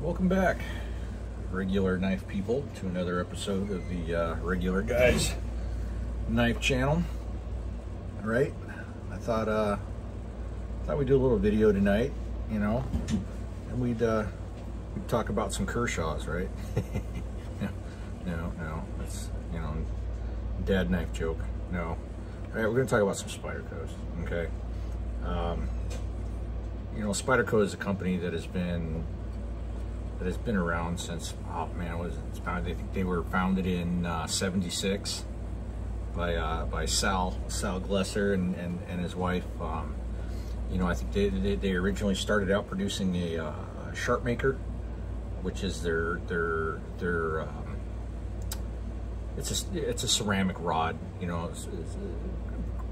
Welcome back, regular knife people, to another episode of the Regular Guys Knife Channel. All right, I thought we'd do a little video tonight, you know, and we'd talk about some Kershaws, right? No, that's, you know, dad knife joke. No. All right, we're gonna talk about some Spydercos. Okay. You know, Spyderco is a company that has been around since, oh man, I think they were founded in '76 by Sal Glesser and his wife. You know, I think they originally started out producing a sharp maker, which is their it's a ceramic rod. You know, it's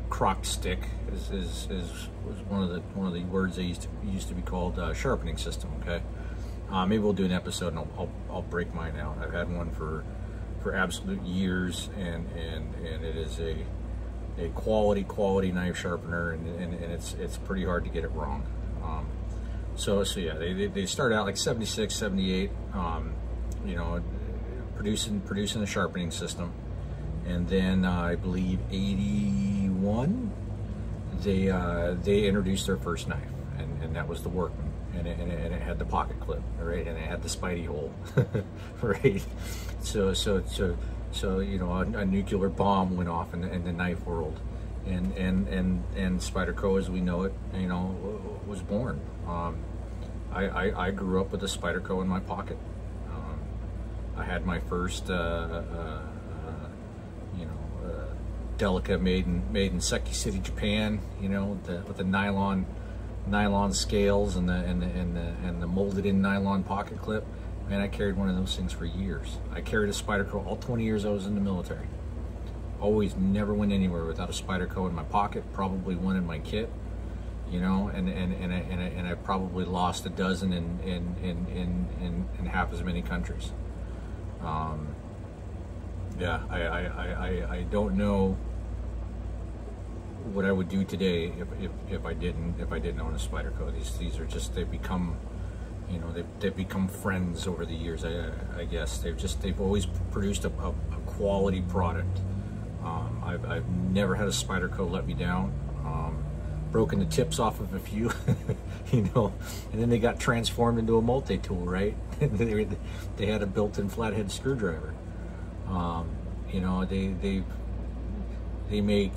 crocked stick was one of the words they used to be called, sharpening system. Okay. Maybe we'll do an episode and I'll break mine out. I've had one for absolute years, and it is a quality knife sharpener, and it's pretty hard to get it wrong. So yeah, they started out like 76, 78, you know, producing a sharpening system, and then I believe 81 they introduced their first knife, and that was the Workman. And it had the pocket clip, right? And it had the Spidey hole, right? So you know, a nuclear bomb went off in the knife world, and Spyderco, as we know it, you know, was born. I grew up with a Spyderco in my pocket. I had my first, you know, Delica made in Seki City, Japan. You know, with the nylon scales and the molded in nylon pocket clip. Man, I carried one of those things for years. I carried a Spyderco all 20 years I was in the military. Always, never went anywhere without a Spyderco in my pocket. Probably one in my kit, you know, and I probably lost a dozen in half as many countries. Yeah, I don't know what I would do today if I didn't own a Spyderco. These are just, they've become, you know, they've become friends over the years. I guess they've always produced a quality product. I've never had a Spyderco let me down. Broken the tips off of a few, you know, and then they got transformed into a multi-tool, right? They had a built-in flathead screwdriver. You know, they make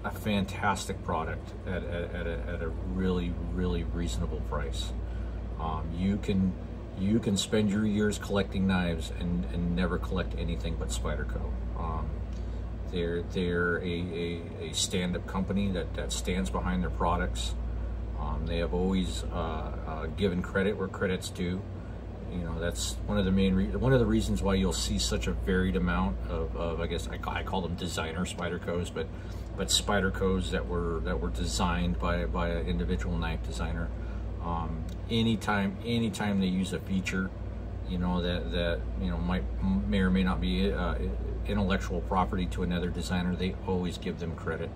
a fantastic product at a really reasonable price. You can spend your years collecting knives and never collect anything but Spyderco. They're a stand-up company that stands behind their products. They have always given credit where credit's due. You know, that's one of the reasons why you'll see such a varied amount of I guess I call them designer Spydercos, but Spydercos that were designed by an individual knife designer. Anytime they use a feature, you know, that you know may or may not be intellectual property to another designer, they always give them credit.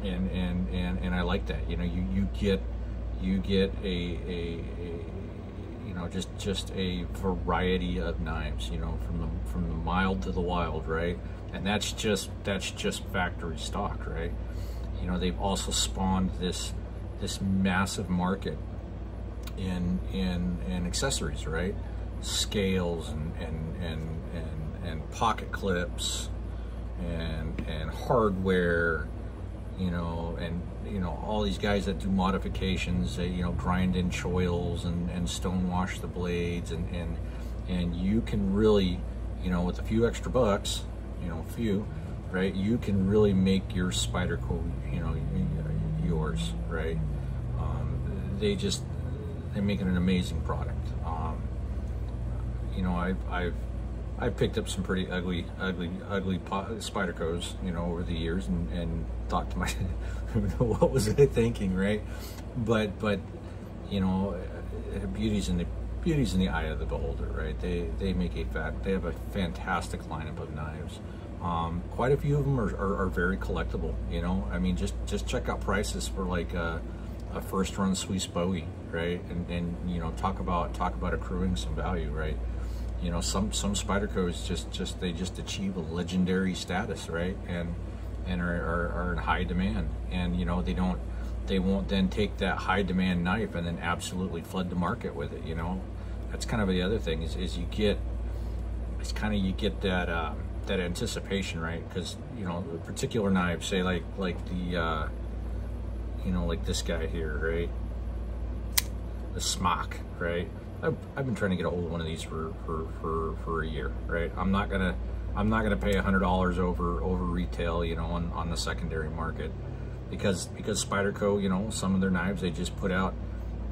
And I like that. You know, you get a you know, just a variety of knives, you know, from the mild to the wild, right? And that's just factory stock, right? You know, they've also spawned this massive market in accessories, right? Scales and pocket clips and hardware, you know, and you know, all these guys that do modifications, they, you know, grind in choils and stone wash the blades, and you can really, you know, with a few extra bucks, you know, right, you can really make your Spyderco, you know, yours, right? They're making an amazing product. You know, I've picked up some pretty ugly Spydercos, you know, over the years, and thought to myself, what was I thinking, right? But you know, beauty's in the eye of the beholder, right? They have a fantastic lineup of knives. Quite a few of them are very collectible, you know. I mean, just check out prices for like a first run Swiss Bowie, right? And you know, talk about accruing some value, right? You know, some Spydercos just achieve a legendary status, right? And are in high demand, and you know, they won't then take that high demand knife and then absolutely flood the market with it. You know, that's kind of the other thing is you get that that anticipation, right? Because you know, particular knives, say like the you know, like this guy here, right? The smock, right? I've been trying to get a hold of one of these for a year, right? I'm not gonna pay $100 over retail, you know, on the secondary market, because Spyderco, you know, some of their knives, they just put out,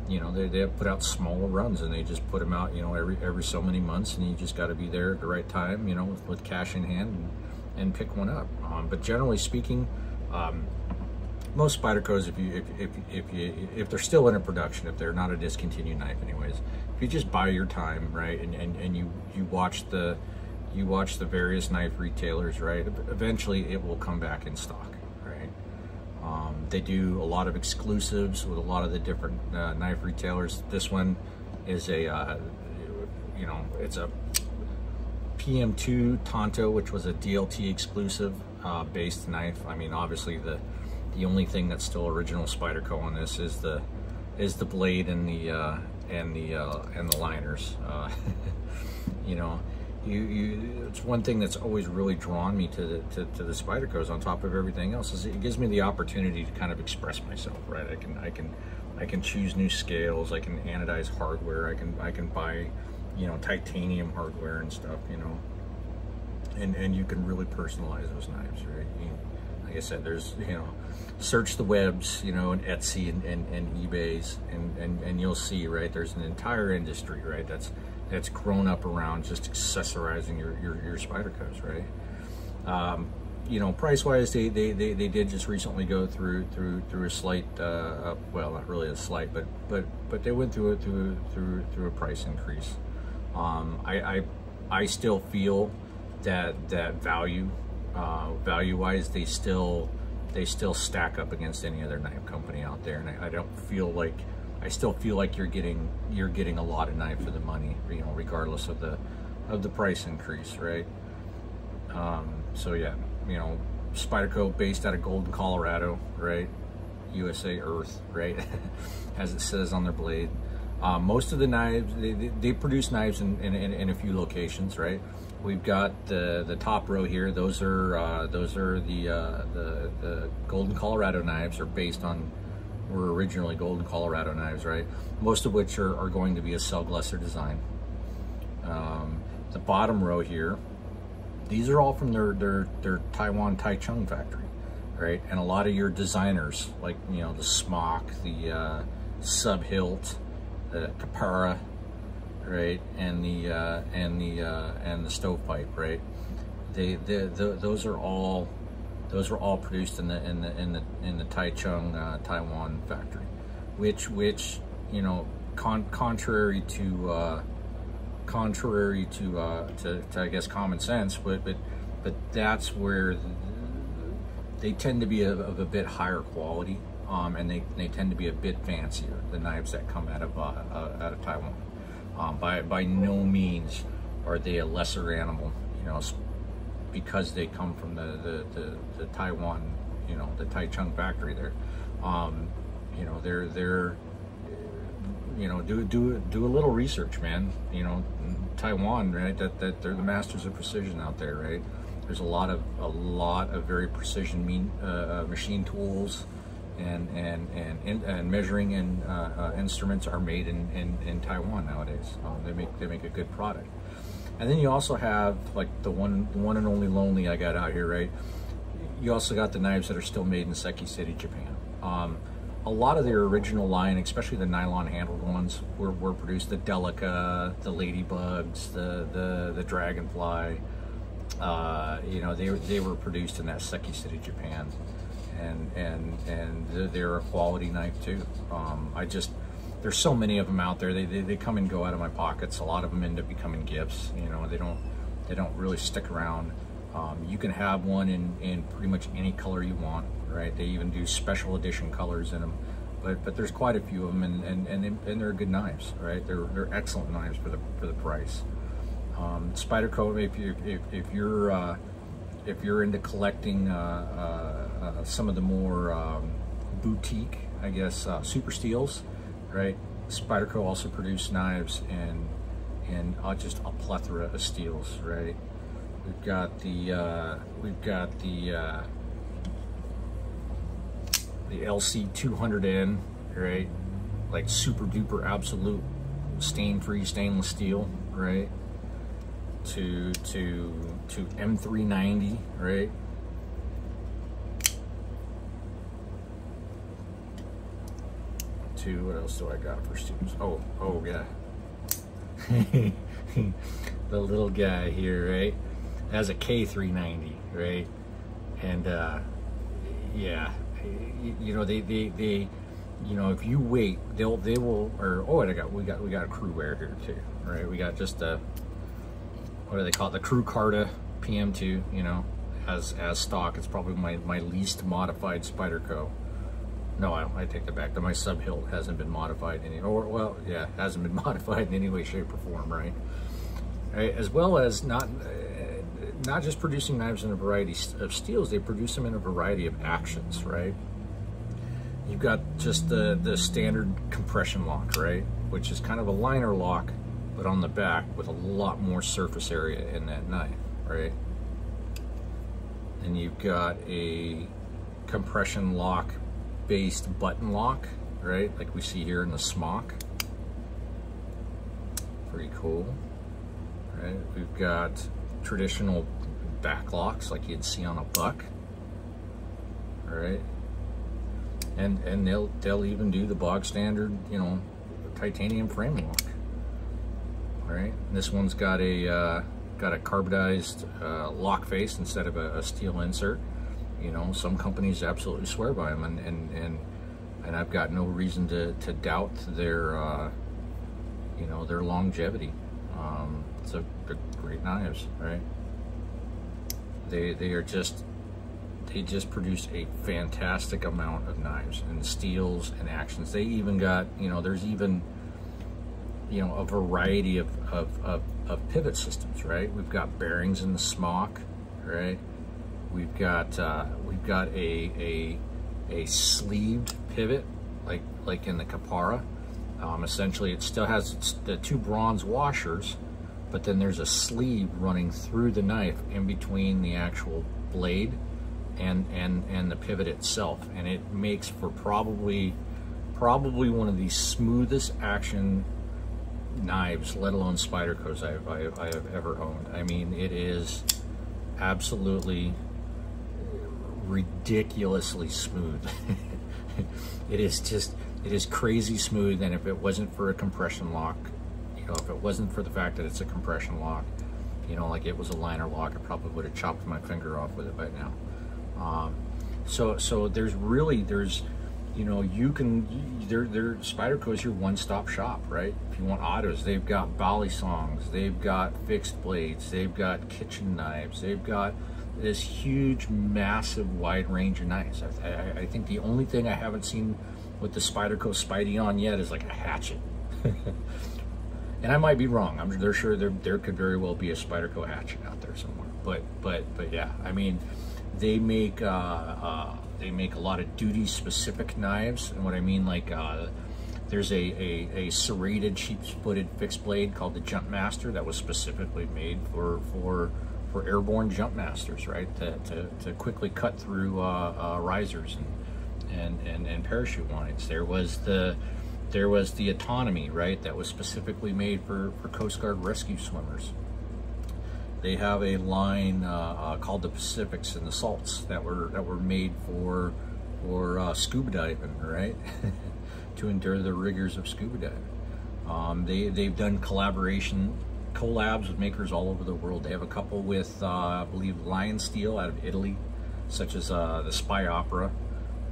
you know, they have put out smaller runs, and they just put them out, you know, every so many months, and you just got to be there at the right time, you know, with cash in hand and pick one up. But generally speaking, most Spydercos, if they're still in production, if they're not a discontinued knife anyways, if you just buy your time, right, and you watch the various knife retailers, right, eventually it will come back in stock, right? They do a lot of exclusives with a lot of the different knife retailers. This one is a you know, it's a PM2 Tonto, which was a DLT exclusive based knife. I mean, obviously the only thing that's still original Spyderco on this is the blade and the liners. You know, it's one thing that's always really drawn me to the Spydercos, on top of everything else, is it gives me the opportunity to kind of express myself, right? I can choose new scales, I can anodize hardware, I can buy, you know, titanium hardware and stuff, you know, and you can really personalize those knives, right? Like I said, there's, you know, search the webs, you know, and Etsy and eBays, and you'll see, right, there's an entire industry, right, that's grown up around just accessorizing your Spydercos, right? You know, price-wise, they did just recently go through a slight, well, not really a slight, but they went through a price increase. I still feel that value-wise, they still stack up against any other knife company out there, and I still feel like you're getting a lot of knife for the money, you know, regardless of the price increase, right? So yeah, you know, Spyderco, based out of Golden, Colorado, right? USA Earth, right? As it says on their blade. Most of the knives, they produce knives in a few locations, right? We've got the top row here. Those are the Golden, Colorado knives, are based on, were originally Golden, Colorado knives, right? Most of which are going to be a cell glusser design. The bottom row here, these are all from their Taiwan Taichung factory, right? And a lot of your designers, like, you know, the smock, the sub hilt, the capara, right, and the stovepipe, right? Those are all produced in the Taichung Taiwan factory, which you know, contrary to I guess common sense, but that's where they tend to be of a bit higher quality, and they tend to be a bit fancier, the knives that come out of Taiwan. By no means are they a lesser animal, you know, because they come from the Taiwan, you know, the Taichung factory there. You know, they're you know, do a little research, man. You know, Taiwan, right? That they're the masters of precision out there, right? There's a lot of very precision machine tools, and measuring and instruments are made in Taiwan nowadays. They make a good product. And then you also have, like, the one and only Lonely I got out here, right? You also got the knives that are still made in Seki City, Japan. A lot of their original line, especially the nylon handled ones, were produced. The Delica, the Ladybugs, the Dragonfly. You know, they were produced in that Seki City, Japan, and they're a quality knife too. There's so many of them out there. They come and go out of my pockets. A lot of them end up becoming gifts. You know, they don't really stick around. You can have one in pretty much any color you want, right? They even do special edition colors in them. but there's quite a few of them, and they're good knives, right? They're excellent knives for the price. Spyderco, if you're into collecting some of the more boutique, I guess, super steels, right? Spyderco also produce knives and just a plethora of steels, right? We've got the LC 200N, right? Like super duper absolute stain-free stainless steel, right? To M390, right? To what else do I got for steels? Oh yeah. The little guy here, right? Has a K390, right? And yeah, you know, they you know, if you wait, they will. Or oh, we got a crew wear here too, right? We got just a, what do they call it? The Crew Carta PM2, you know, as stock. It's probably my least modified Spyderco. No, I take that back. My sub hilt hasn't been modified hasn't been modified in any way, shape, or form, right? As well as not just producing knives in a variety of steels, they produce them in a variety of actions, right? You've got just the standard compression lock, right? Which is kind of a liner lock, but on the back with a lot more surface area in that knife, right? And you've got a compression lock based button lock, right? Like we see here in the smock. Pretty cool, right? We've got traditional back locks like you'd see on a buck, all right? And they'll even do the bog standard, you know, titanium frame lock, all right? And this one's got a carbonized lock face instead of a steel insert. You know, some companies absolutely swear by them, and I've got no reason to doubt their you know, their longevity. They're great knives, right? They just produce a fantastic amount of knives and steels and actions. They even got, you know, there's even, you know, a variety of pivot systems, right? We've got bearings in the smock, right? We've got a sleeved pivot like in the Capara. Essentially, it still has the two bronze washers, but then there's a sleeve running through the knife in between the actual blade and the pivot itself, and it makes for probably one of the smoothest action knives, let alone Spydercos, I have ever owned. I mean, it is absolutely ridiculously smooth. It is crazy smooth, and if it wasn't for a compression lock, you know, if it wasn't for the fact that it's a compression lock, you know, like it was a liner lock, I probably would have chopped my finger off with it right now. So there's, you know, Spyderco is your one-stop shop, right? If you want autos, they've got balisongs, they've got fixed blades, they've got kitchen knives, they've got this huge, massive, wide range of knives. I think the only thing I haven't seen with the Spyderco Spidey on yet is like a hatchet. And I might be wrong. I'm sure there could very well be a Spyderco hatchet out there somewhere. But yeah, I mean, they make a lot of duty-specific knives, and what I mean, like there's a serrated, sheep-splitted fixed blade called the Jump Master that was specifically made for airborne jump masters, right? To quickly cut through risers and parachute lines. There was the Autonomy, right? That was specifically made for Coast Guard rescue swimmers. They have a line called the Pacifics and the Salts that were made for scuba diving, right? To endure the rigors of scuba diving. They've done collabs with makers all over the world. They have a couple with I believe Lion Steel out of Italy, such as the Spy Opera.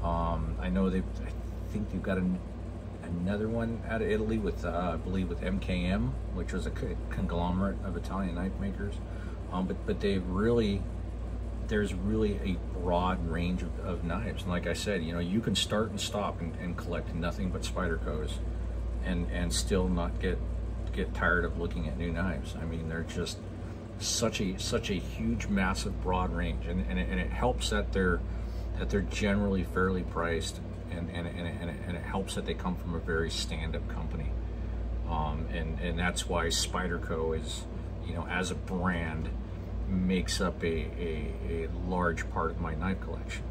I think they've got another one out of Italy with I believe with MKM, which was a conglomerate of Italian knife makers. But they've really there's really a broad range of knives. And like I said, you know, you can start and stop and collect nothing but Spydercos and still not get tired of looking at new knives. I mean, they're just such a huge, massive, broad range, and it helps that they're generally fairly priced, and it helps that they come from a very stand-up company, and that's why Spyderco is, you know, as a brand, makes up a large part of my knife collection.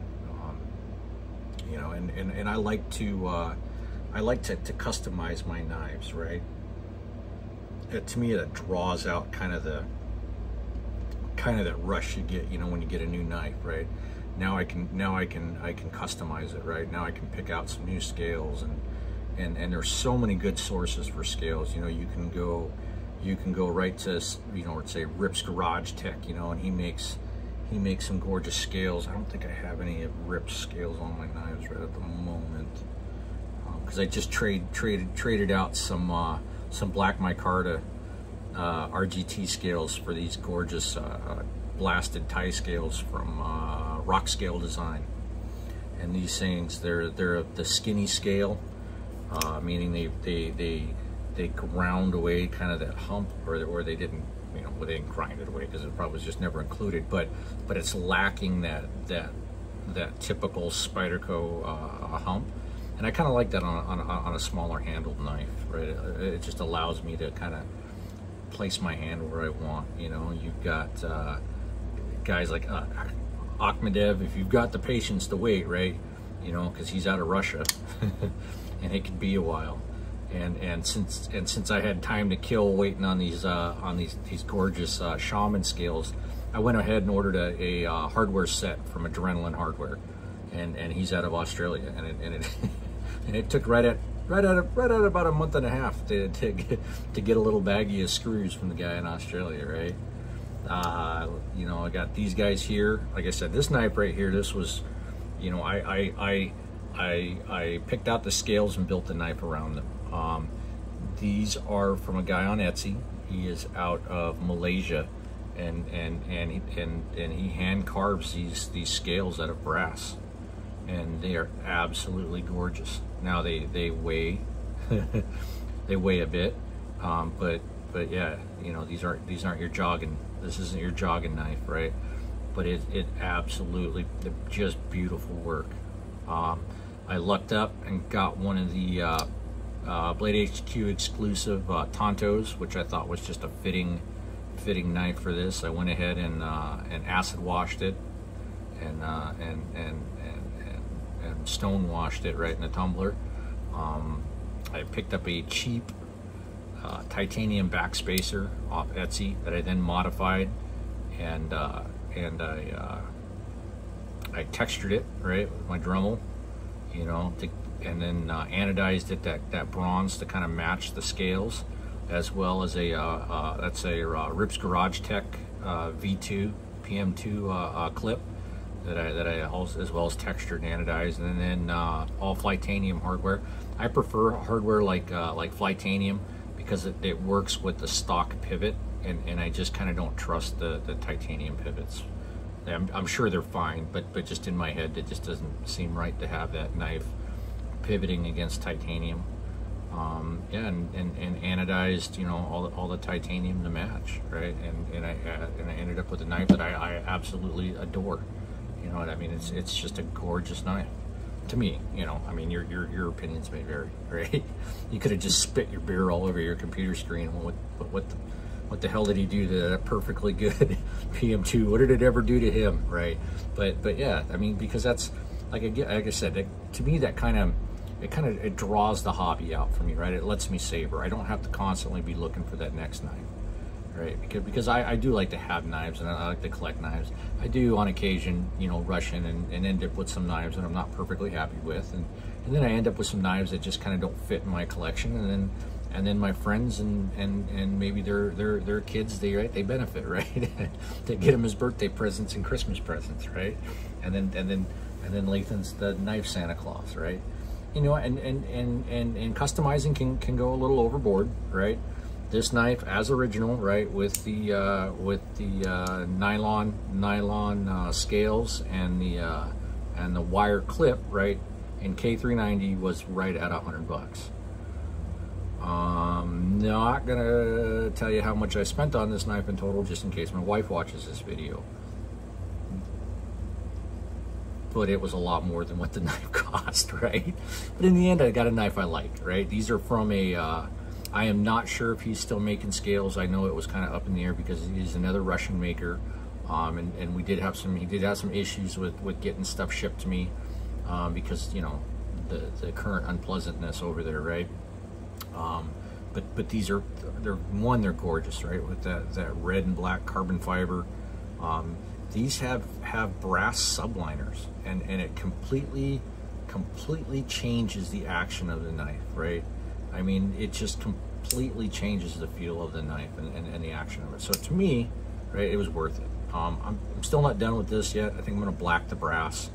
You know, and I like to customize my knives, right? To me, that draws out kind of that rush you get, you know, when you get a new knife, right? Now I can customize it, right? Now I can pick out some new scales, and there's so many good sources for scales. You know, you can go right to, you know, let's say Rip's Garage Tech, you know, and he makes some gorgeous scales. I don't think I have any of Rip's scales on my knives right at the moment, because I just traded out some black micarta RGT scales for these gorgeous blasted tie scales from Rock Scale Design. And these things, they're the skinny scale, meaning they ground away kind of that hump, or they didn't, you know, well, they didn't grind it away because it probably was just never included, but it's lacking that typical Spyderco hump. And I kind of like that on a smaller handled knife, right? It just allows me to kind of place my hand where I want. You know, you've got guys like Akhmadev, if you've got the patience to wait, right? You know, because he's out of Russia, and it could be a while. And since I had time to kill waiting on these gorgeous Shaman scales, I went ahead and ordered a hardware set from Adrenaline Hardware, and he's out of Australia, and it took right at about a month and a half to get a little baggie of screws from the guy in Australia, right? You know, I got these guys here. Like I said, this knife right here, this was, you know, I picked out the scales and built the knife around them. These are from a guy on Etsy. He is out of Malaysia, and he hand carves these scales out of brass, and they are absolutely gorgeous. Now they weigh they weigh a bit, but yeah, you know, these aren't your jogging. This isn't your jogging knife, right? But it absolutely, just beautiful work. I lucked up and got one of the Blade HQ exclusive Tontos, which I thought was just a fitting knife for this. I went ahead and acid washed it and stone washed it right in the tumbler. I picked up a cheap titanium backspacer off Etsy that I then modified, and I textured it right with my Dremel, you know, and then anodized it that bronze to kind of match the scales, as well as that's a Rip's Garage Tech V2 PM2 clip that I also, as well as textured and anodized, and then all Flytanium hardware. I prefer hardware like Flytanium because it works with the stock pivot, and I just kind of don't trust the titanium pivots. I'm sure they're fine, but just in my head, it just doesn't seem right to have that knife pivoting against titanium. Yeah, and anodized, you know, all the titanium to match, right? And I ended up with a knife that I absolutely adore. You know what I mean? It's just a gorgeous knife to me. You know, I mean, your opinions may vary, right? You could have just spit your beer all over your computer screen. What the hell did he do to that perfectly good PM2? What did it ever do to him, right? But yeah, I mean, because that's like I said, to me that it draws the hobby out for me, right? It lets me savor. I don't have to constantly be looking for that next knife, right? Because I do like to have knives, and I like to collect knives. I do on occasion, you know, rush in and end up with some knives that I'm not perfectly happy with, and then I end up with some knives that just kind of don't fit in my collection, and then my friends and maybe their kids, they benefit, right? They get them as birthday presents and Christmas presents, right? And then Lathan's the knife Santa Claus, right? You know, and customizing can go a little overboard, right? This knife as original, right, with the nylon scales and the wire clip, right, in K390 was right at $100. Not gonna tell you how much I spent on this knife in total, just in case my wife watches this video. But it was a lot more than what the knife cost, right? But in the end, I got a knife I like, right? These are from a, I am not sure if he's still making scales. I know it was kind of up in the air because he's another Russian maker. And he did have some issues with getting stuff shipped to me because, you know, the current unpleasantness over there, right? But these are, they're gorgeous, right? With that red and black carbon fiber. These have brass subliners, and it completely changes the action of the knife, right? I mean, it just completely changes the feel of the knife and the action of it. So to me, right, it was worth it. I'm still not done with this yet. I think I'm gonna black the brass,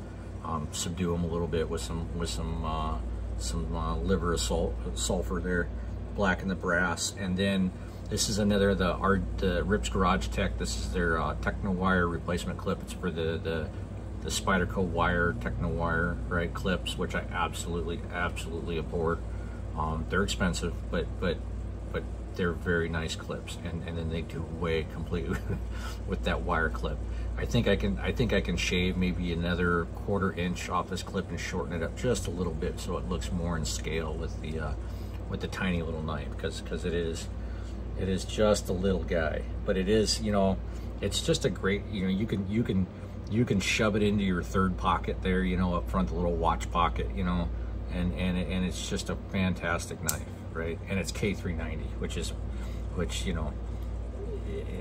subdue them a little bit with some liver of sulfur there, blacken the brass, and then this is another, the Rips Garage Tech. This is their Techno Wire replacement clip. It's for the Spyderco wire, Techno Wire, right, clips, which I absolutely abhor. They're expensive, but they're very nice clips, and then they do away completely with that wire clip. I think I can shave maybe another 1/4 inch off this clip and shorten it up just a little bit so it looks more in scale with the tiny little knife, because it is just a little guy, but it is, you know, it's just a great, you know, you can shove it into your third pocket there, you know, up front, the little watch pocket, you know, and it's just a fantastic knife, right? And it's K390, which you know,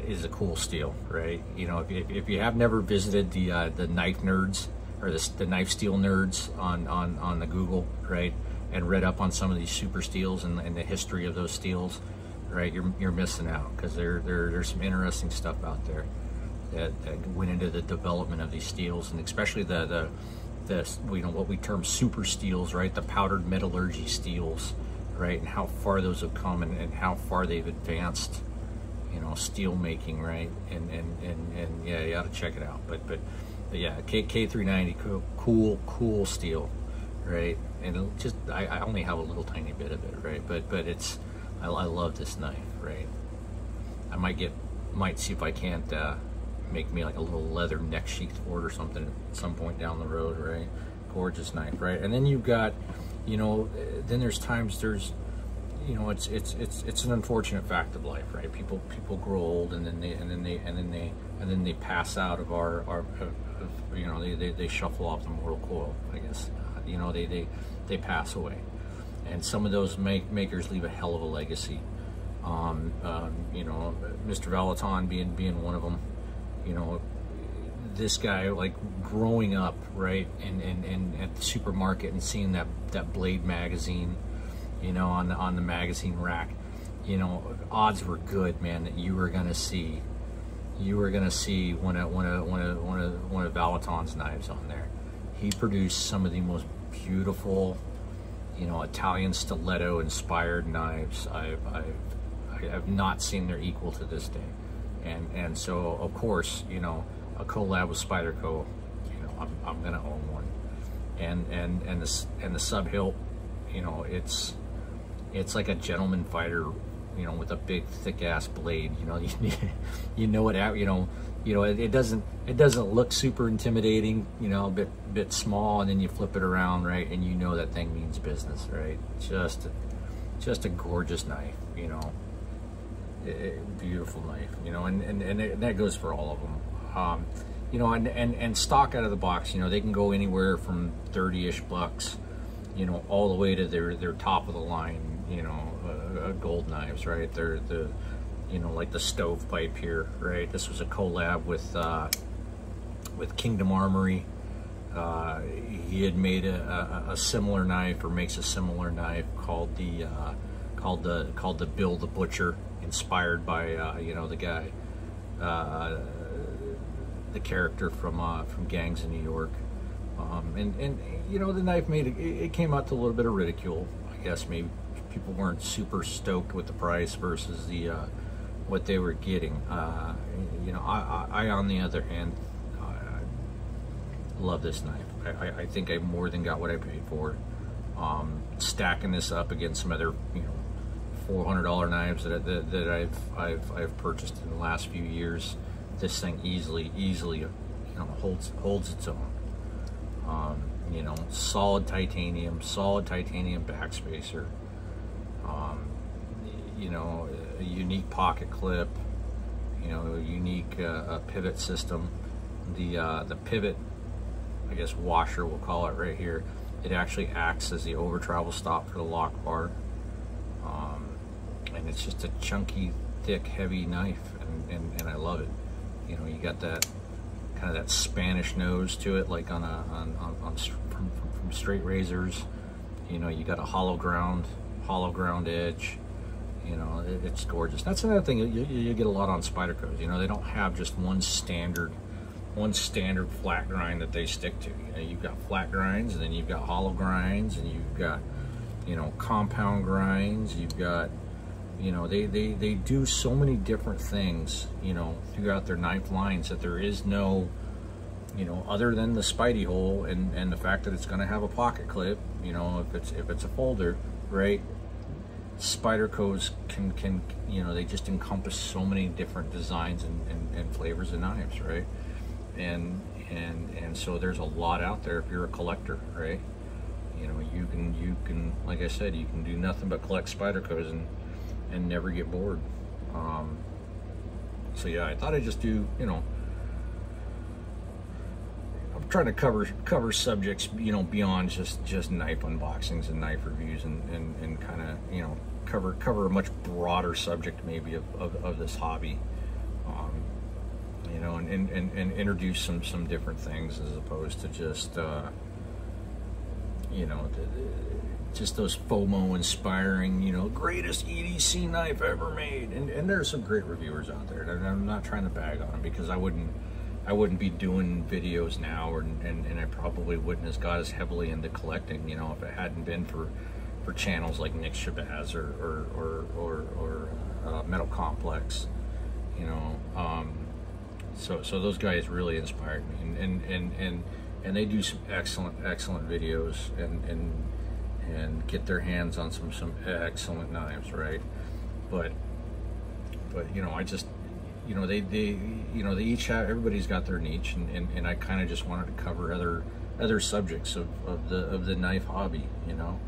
is a cool steel, right? You know, if you have never visited the knife nerds or the knife steel nerds on the Google, right, and read up on some of these super steels and the history of those steels, right, you're missing out, because there's some interesting stuff out there that went into the development of these steels, and especially the you know, what we term super steels, right, the powdered metallurgy steels, right, and how far those have come and how far they've advanced, you know, steel making, right, and yeah, you ought to check it out. But yeah, K390, cool steel, right, and just I only have a little tiny bit of it, right, but it's, I love this knife, right. I might see if I can't make me like a little leather neck sheath for it or something at some point down the road, right? Gorgeous knife, right? And then you've got, you know, then there's times you know, it's an unfortunate fact of life, right? People grow old, and then they pass out of our you know, they shuffle off the mortal coil, I guess. You know, they pass away, and some of those makers leave a hell of a legacy. You know, Mr. Valaton being one of them. You know, this guy, like, growing up, right, and at the supermarket and seeing that Blade magazine, you know, on the magazine rack, you know, odds were good, man, that you were gonna see one of Valaton's knives on there. He produced some of the most beautiful, you know, Italian stiletto inspired knives I've not seen their equal to this day. And so, of course, you know, a collab with Spyderco, you know, I'm gonna own one. And the sub hilt, you know, it's like a gentleman fighter, you know, with a big thick ass blade. You know, you know it. You know, it doesn't look super intimidating. You know, a bit small, and then you flip it around, right, and you know that thing means business, right? Just a gorgeous knife, you know. Beautiful knife, you know, and that goes for all of them. You know, and stock out of the box, you know, they can go anywhere from 30-ish bucks, you know, all the way to their top of the line, you know, gold knives, right? They're you know, like the stovepipe here, right? This was a collab with Kingdom Armory. He had made a similar knife, or makes a similar knife, called the Bill the Butcher, inspired by you know, the guy, the character from Gangs in New York, and you know, the knife it came out to a little bit of ridicule, I guess, maybe people weren't super stoked with the price versus the what they were getting. You know, I on the other hand, love this knife. I think I more than got what I paid for. Stacking this up against some other, you know, $400 knives that I've purchased in the last few years, this thing easily, you know, holds its own. You know, solid titanium backspacer. You know, a unique pocket clip. You know, a unique pivot system. The pivot, I guess, washer, we'll call it right here. It actually acts as the over travel stop for the lock bar. And it's just a chunky, thick, heavy knife, and I love it. You know, you got that kind of that Spanish nose to it, like on from straight razors. You know, you got a hollow ground edge. You know, it's gorgeous. That's another thing you get a lot on Spydercos. You know, they don't have just one standard flat grind that they stick to. You know, you've got flat grinds, and then you've got hollow grinds, and you've got, you know, compound grinds. You've got, you know, they do so many different things, you know, throughout their knife lines, that there is no, you know, other than the Spidey hole and the fact that it's going to have a pocket clip. You know, if it's a folder, right? Spydercos can, you know, they just encompass so many different designs and flavors of knives, right? And so there's a lot out there if you're a collector, right? You know, you can, like I said, you can do nothing but collect Spydercos and never get bored. So yeah, I thought I'd just do, you know, I'm trying to cover subjects, you know, beyond just knife unboxings and knife reviews, and kind of, you know, cover a much broader subject maybe of this hobby. You know, and introduce some different things, as opposed to just you know, just those FOMO inspiring, you know, greatest EDC knife ever made. And there's some great reviewers out there, and I'm not trying to bag on them, because I wouldn't be doing videos now, and I probably wouldn't have got as heavily into collecting, you know, if it hadn't been for channels like Nick Shabazz or Metal Complex, you know. So those guys really inspired me, and they do some excellent videos, and get their hands on some excellent knives, right? But you know, I just, you know, they you know, they each have, everybody's got their niche, and I kind of just wanted to cover other subjects of the knife hobby, you know,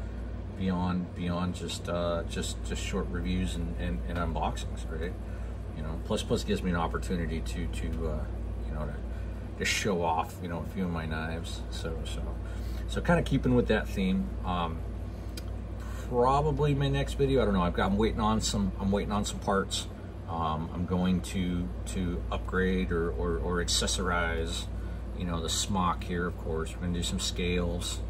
beyond just short reviews and unboxings, right? You know, plus gives me an opportunity to you know, to show off, you know, a few of my knives. So kind of keeping with that theme. Probably my next video, I don't know. I'm waiting on some parts. I'm going to upgrade or accessorize, you know, the smock here. Of course, we're gonna do some scales.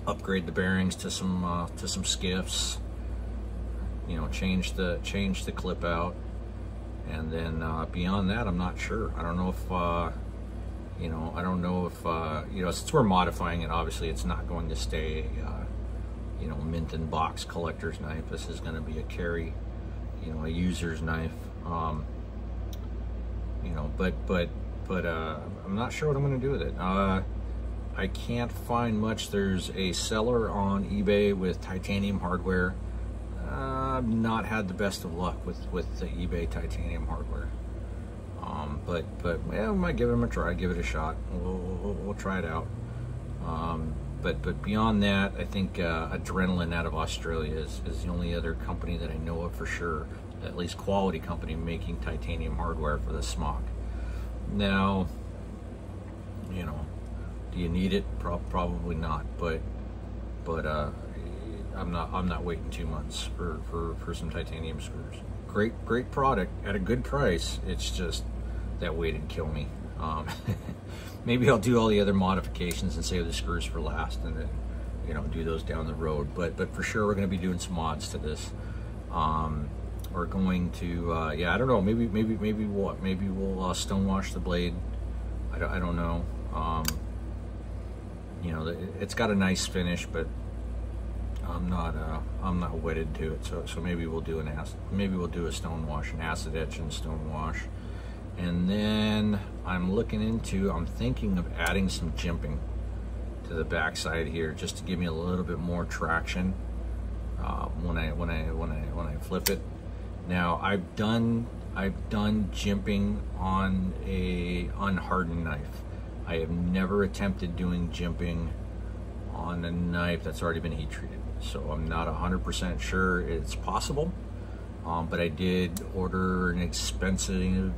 Upgrade the bearings to some skiffs. You know, change the clip out, and then beyond that, I'm not sure. I don't know if you know, since we're modifying it, obviously it's not going to stay you know, mint in box collector's knife. This is going to be a carry, you know, a user's knife. You know, but I'm not sure what I'm going to do with it. I can't find much. There's a seller on eBay with titanium hardware. I've not had the best of luck with the eBay titanium hardware. But yeah, we might give them a try, give it a shot. We'll try it out. But beyond that, I think Adrenaline out of Australia is the only other company that I know of for sure, at least quality company, making titanium hardware for the smock. Now, you know, do you need it? Probably not. But I'm not waiting 2 months for some titanium screws. Great product at a good price. It's just that waited kill me. Maybe I'll do all the other modifications and save the screws for last, and then, you know, do those down the road. But for sure, we're going to be doing some mods to this. We're going to yeah, I don't know. Maybe we'll stonewash the blade. I don't know. You know, it's got a nice finish, but I'm not wedded to it. So maybe we'll do a stone wash, an acid etch and stone wash. And then I'm thinking of adding some jimping to the backside here, just to give me a little bit more traction when I flip it. Now I've done jimping on a unhardened knife. I have never attempted doing jimping on a knife that's already been heat treated, so I'm not 100% sure it's possible. But I did order an expensive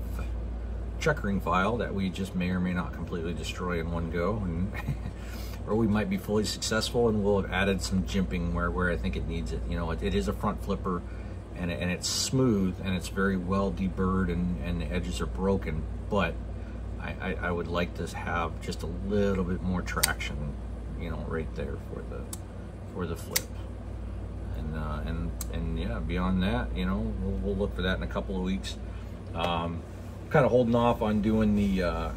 checkering file that we just may or may not completely destroy in one go, and or we might be fully successful and we'll have added some jimping where I think it needs it. You know, it is a front flipper, and it's smooth and it's very well deburred, and the edges are broken, but I would like to have just a little bit more traction, you know, right there for the flip. And yeah, beyond that, you know, we'll look for that in a couple of weeks. Kind of holding off on doing the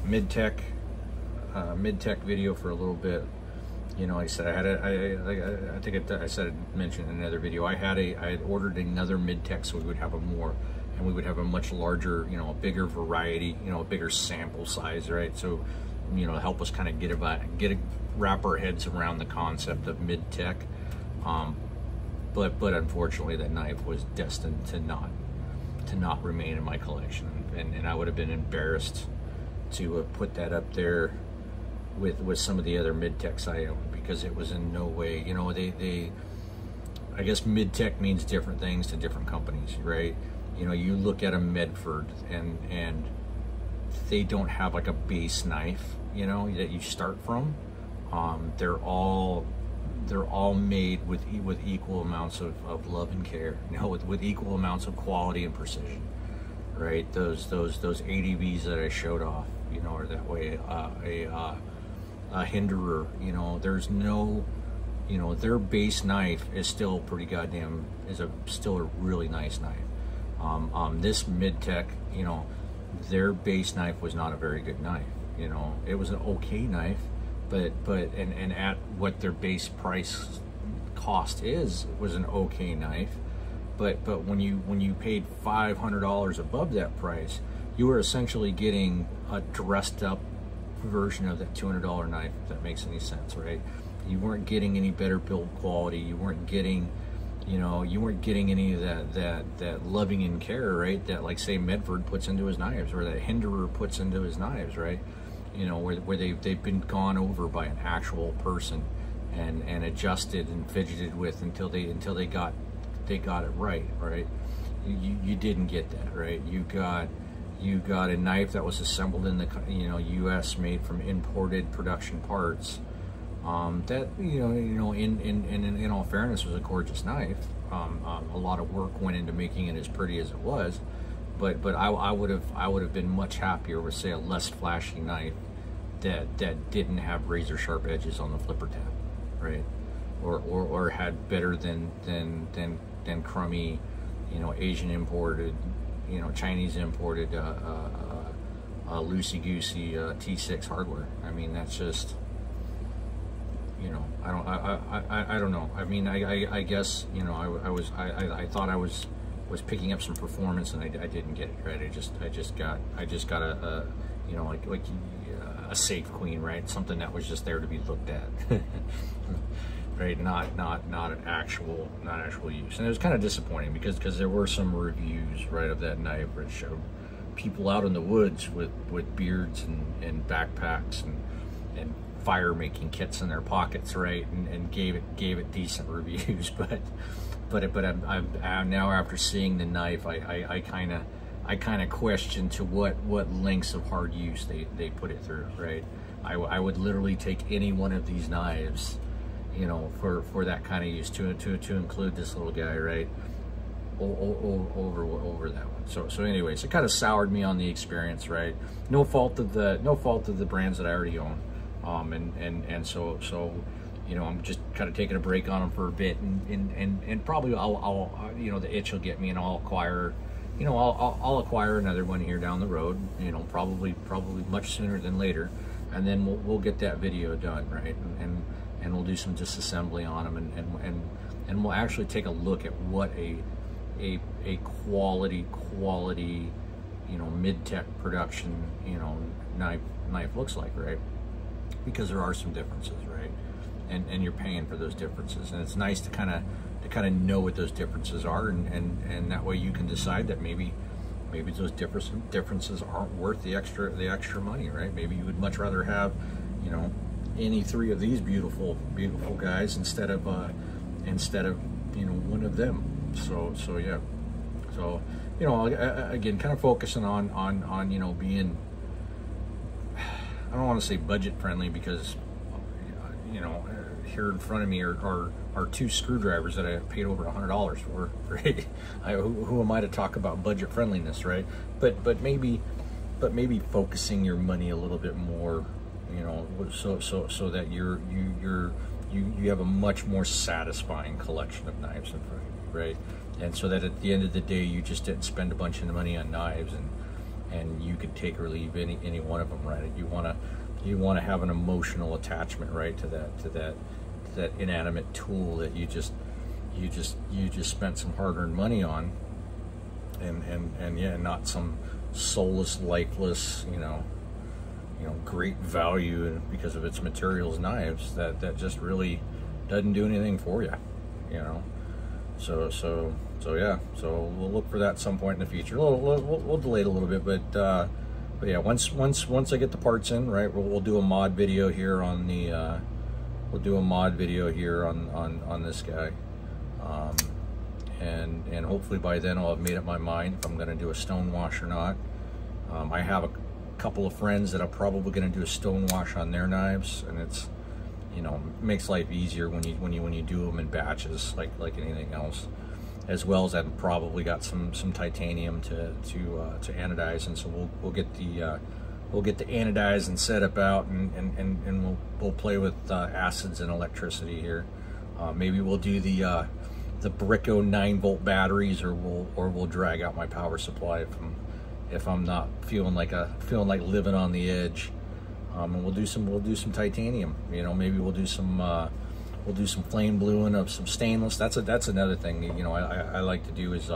mid-tech video for a little bit. You know, like I said, I think I said it mentioned in another video. I had ordered another mid-tech, so we would have we would have a much larger, you know, a bigger variety, you know, a bigger sample size, right? So, you know, help us kind of wrap our heads around the concept of mid-tech. But unfortunately, that knife was destined to not remain in my collection, and I would have been embarrassed to put that up there with some of the other mid-techs I own, because it was in no way, you know, I guess mid-tech means different things to different companies, right? You know, you look at a Medford and they don't have like a base knife, you know, that you start from. They're all made with equal amounts of love and care, you know, with equal amounts of quality and precision, right? Those ADVs that I showed off, you know, are that way. A Hinderer, you know, there's no, you know, their base knife is still pretty still a really nice knife. This mid-tech, you know, their base knife was not a very good knife. You know, it was an okay knife, but at what their base price cost was an okay knife. But when you paid $500 above that price, you were essentially getting a dressed up version of that $200 knife, if that makes any sense, right? You weren't getting any better build quality. You weren't getting, you know, any of that loving and care, right? That, like, say, Medford puts into his knives, or that Hinderer puts into his knives, right? You know, where they've been gone over by an actual person and adjusted and fidgeted with until they got it right? You didn't get that, right? You got a knife that was assembled in the, you know, U.S., made from imported production parts. That, you know, in all fairness, was a gorgeous knife. A lot of work went into making it as pretty as it was, but I would have been much happier with, say, a less flashy knife that didn't have razor sharp edges on the flipper tab, right? Or had better than crummy, you know, Asian imported, you know, Chinese imported loosey-goosey T6 hardware. I mean, that's just, you know, I don't know. I mean, I guess, you know, I thought I was picking up some performance, and I didn't get it, right? I just got a you know, like a safe queen, right? Something that was just there to be looked at. Right, not an actual use. And it was kind of disappointing because there were some reviews, right, of that knife where it showed people out in the woods with beards and backpacks and fire making kits in their pockets, right, and gave it decent reviews. But I'm now, after seeing the knife, I kind of question to what lengths of hard use they put it through, right? I would literally take any one of these knives, you know, for that kind of use, to include this little guy, right, over that one. So anyways, it kind of soured me on the experience, right? No fault of the brands that I already own, and so you know, I'm just kind of taking a break on them for a bit, and probably I'll you know, the itch will get me, and I'll acquire, you know, I'll acquire another one here down the road, you know, probably much sooner than later, and then we'll get that video done, right? and we'll do some disassembly on them, and we'll actually take a look at what a quality, you know, mid-tech production, you know, knife looks like, right? Because there are some differences, right? And you're paying for those differences, and it's nice to kind of know what those differences are, and that way you can decide that maybe those differences aren't worth the extra money, right? Maybe you would much rather have, you know, any three of these beautiful guys instead of you know, one of them. So yeah, so, you know, again, kind of focusing on you know, being, I don't want to say budget friendly, because, you know, here in front of me are two screwdrivers that I paid over $100 for, right? Who am I to talk about budget friendliness, right? But maybe focusing your money a little bit more, you know, so that you have a much more satisfying collection of knives in front of you, right? And so that at the end of the day, you just didn't spend a bunch of money on knives, and you could take or leave any one of them, right? You want to have an emotional attachment, right, to that inanimate tool that you just spent some hard-earned money on, and yeah, not some soulless, lifeless, you know, great value because of its materials knives that just really doesn't do anything for you, you know. So yeah, so we'll look for that at some point in the future. We'll delay it a little bit, but yeah, once I get the parts in, right, we'll do a mod video here on the on this guy, and hopefully by then I'll have made up my mind if I'm going to do a stone wash or not. I have a couple of friends that are probably going to do a stone wash on their knives, and it's, you know, makes life easier when you do them in batches, like anything else. As well as I've probably got some titanium to anodize, and so we'll get the anodize and setup out, and we'll play with acids and electricity here. Maybe we'll do the Spyderco 9-volt batteries, or we'll drag out my power supply if I'm not feeling like living on the edge. And we'll do some titanium. You know, maybe we'll do some flame bluing of some stainless. That's another thing, you know, I like to do is,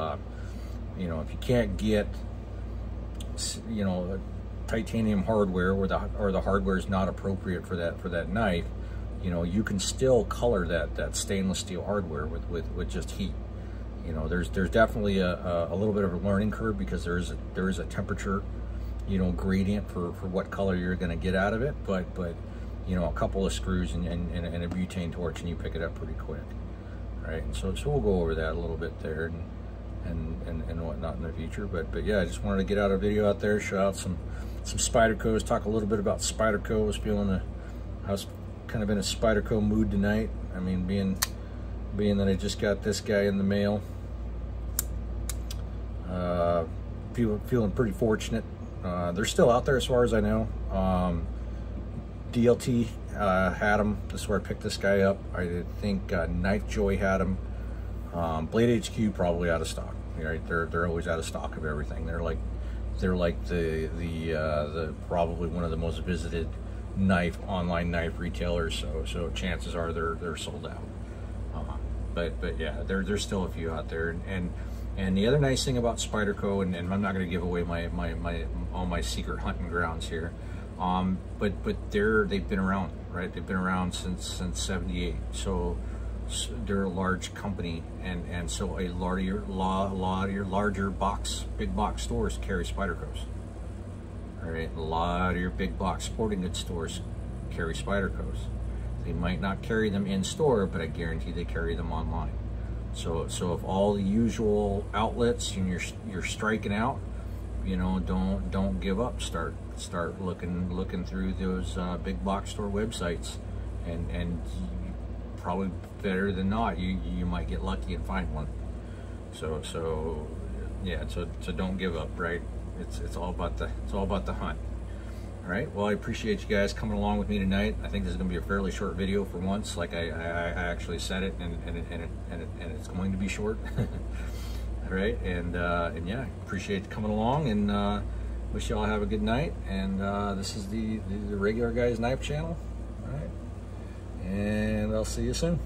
you know, if you can't get, you know, titanium hardware, or the hardware is not appropriate for that knife, you know, you can still color that stainless steel hardware with just heat. You know, there's definitely a little bit of a learning curve, because there is a temperature, you know, gradient for what color you're going to get out of it, but you know, a couple of screws and a butane torch, and you pick it up pretty quick, right? And so we'll go over that a little bit there and whatnot in the future. But yeah, I just wanted to get out a video out there, show out some Spydercos, talk a little bit about Spyderco. I was kind of in a Spyderco mood tonight. I mean, being that I just got this guy in the mail, feeling pretty fortunate. They're still out there as far as I know. DLT had them. This is where I picked this guy up. I think Knife Joy had them. Blade HQ probably out of stock. Right? They're always out of stock of everything. They're like the probably one of the most visited online knife retailers. So chances are they're sold out. But yeah, there's still a few out there. And the other nice thing about Spyderco, and I'm not going to give away all my secret hunting grounds here. But they've been around, right? They've been around since '78. So they're a large company, and so a lot of your larger big box stores carry Spydercos. All right, a lot of your big box sporting goods stores carry Spydercos. They might not carry them in store, but I guarantee they carry them online. So if all the usual outlets, and you're striking out, you know, don't give up. Start looking through those big box store websites, and probably better than not, you might get lucky and find one. So yeah, so don't give up, right? It's all about the hunt. All right. Well, I appreciate you guys coming along with me tonight. I think this is going to be a fairly short video for once. Like I actually said it, and it's going to be short. All right, and yeah, appreciate coming along, and wish you all have a good night. And this is the Regular Guys Knife Channel. All right, and I'll see you soon.